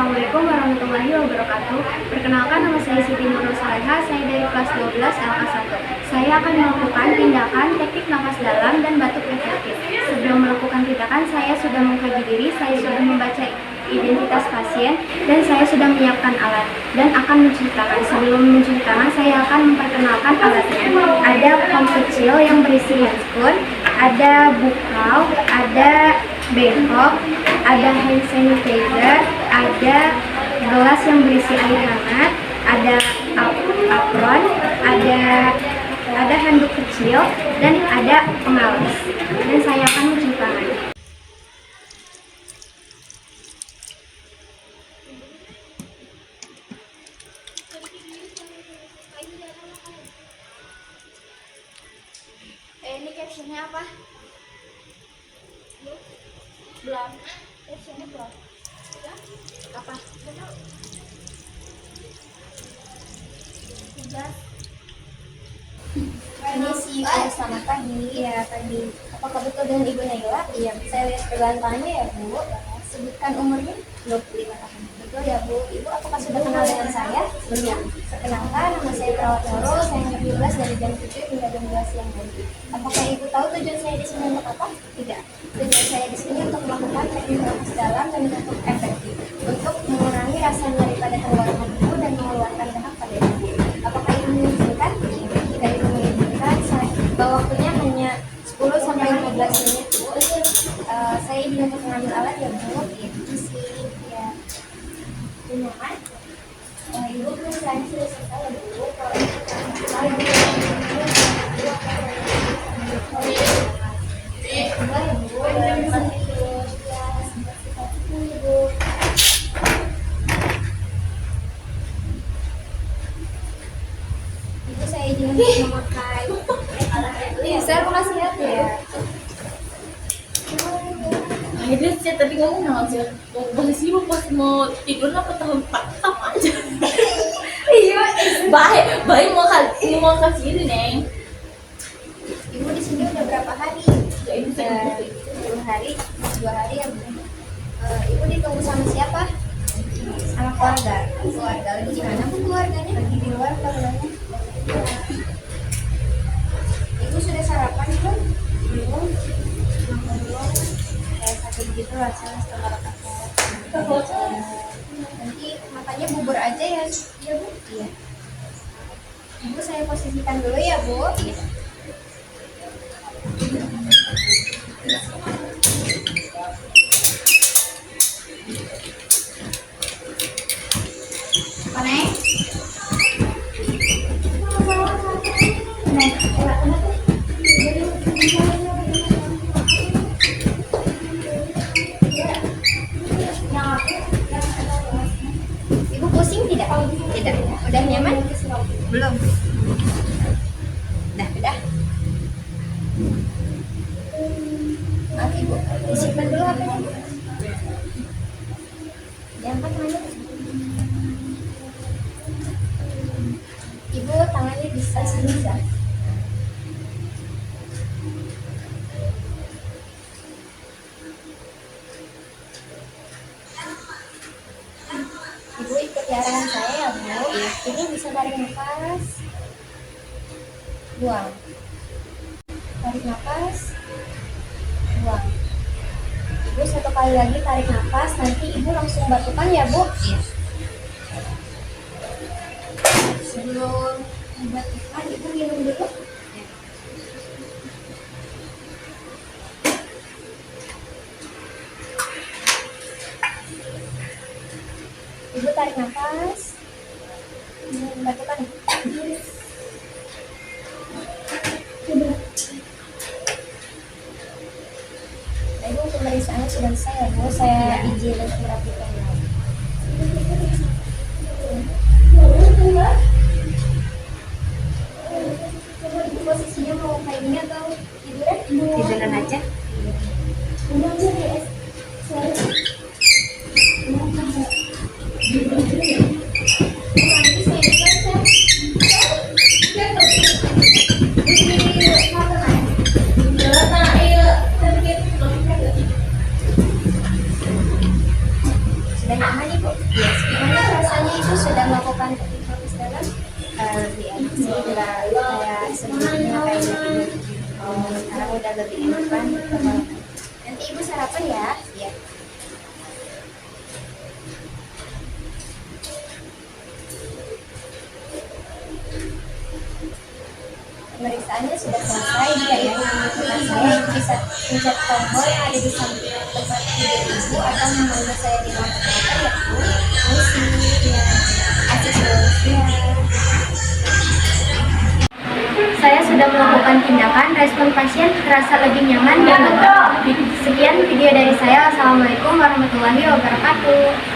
Assalamualaikum warahmatullahi wabarakatuh. Perkenalkan, nama saya Siti Nurul Saleha, saya dari kelas 12 LK1. Saya akan melakukan tindakan teknik nafas dalam dan batuk efektif. Sebelum melakukan tindakan, saya sudah mengkaji diri, saya sudah membaca identitas pasien, dan saya sudah menyiapkan alat dan akan mencuci tangan. Sebelum mencuci tangan, saya akan memperkenalkan alatnya. Ada pom kecil yang berisi handscoon, ada bukau, ada bengkok, ada hand sanitizer, ada gelas yang berisi air hangat, ada apron, ada handuk kecil, dan ada pengawas. Dan saya akan mencuci tangan. Ini captionnya apa? Belum. Captionnya belum. Apa? Tugas. Ini CEO, selamat pagi. Iya, pagi. Apakah betul dengan Ibu Naila? Iya, saya lihat perbantannya ya, Bu. Sebutkan umurnya. 25 tahun. Betul ya, Bu. Ibu apakah sudah kenal dengan saya? Belum. Perkenalkan, nama saya Perawat Nurul. Saya nomor 12 dari jam 7 hingga jam 12 siang nanti. Apakah Ibu tahu tujuan saya di sini untuk apa? Tidak. Tujuan saya di sini untuk melakukan teknik nafas dalam dan untuk efektif, untuk mengurangi rasa nyeri pada tenggorokan ibu dan mengeluarkan dahak pada ibu. Apakah Ibu mengizinkan? Jika Ibu mengizinkan, waktunya hanya 10 sampai 15 menit, Bu. Saya izin untuk mengambil alat ya, Bu. Itu sih, ya. Punya kan? Ibu perusahaan sudah selesai ya, Bu. Kalau Ibu Ibu saya izin untuk memakai alatnya dulu ya. Saya makasih ya. Akhirnya sih tadi ngomong aja, masih sibuk pas mau tidur apa tahun 4 sama aja. Iya. Baik mau kasih ini neng. Ibu di sini udah berapa hari? Ya itu saya 2 hari. 2 hari ya, Bu. Ibu ditunggu sama siapa? Sama keluarga. Keluarga. Lagi di mana, Bu, keluarganya? Lagi di luar keluarganya. Ibu sudah sarapan belum? Belum. Belum. Kayak sakit gitu rasanya setelah Nanti makannya bubur aja ya, ya, Bu? Iya. Ibu saya posisikan dulu ya, Bu. Iya. Neng? Ibu pusing tidak? Tidak. Udah nyaman? Belum. Udah. Oke, Bu. Disimpan dulu HP-nya. Diangkat tangannya. Ibu tangannya bisa sini ya. Ibu ikut arahan saya ya, Bu. Ini bisa tarik nafas, buang. Tarik nafas, buang. Ibu 1 kali lagi tarik nafas, nanti Ibu langsung batukan ya, Bu. Iya. Sebelum dibatukan, Ibu minum dulu. Ibu tarik nafas, batukan. Nah, Ibu pemeriksaannya sudah selesai ya, Bu. Saya izin untuk merapikannya. Ibu posisinya mau kayak gini atau tiduran? Tiduran aja. Udah aja deh. sudah nyaman Ibu? Yes, gimana rasanya Ibu sudah melakukan teknik nafas dalam? Lebih enak sih, udah kayak sebelumnya kayak lebih sekarang udah lebih enakan. Nanti Ibu sarapan ya. Ya. Pemeriksaannya sudah selesai. Jika Ibu membutuhkan saya, Ibu bisa pencet tombol yang ada di samping tempat tidur Ibu atau memanggil saya di nomor telepon ya Bu. Misi, ya. Aksesoris, ya. Saya sudah melakukan tindakan, respon pasien terasa lebih nyaman dan lega. Sekian video dari saya. Assalamualaikum warahmatullahi wabarakatuh.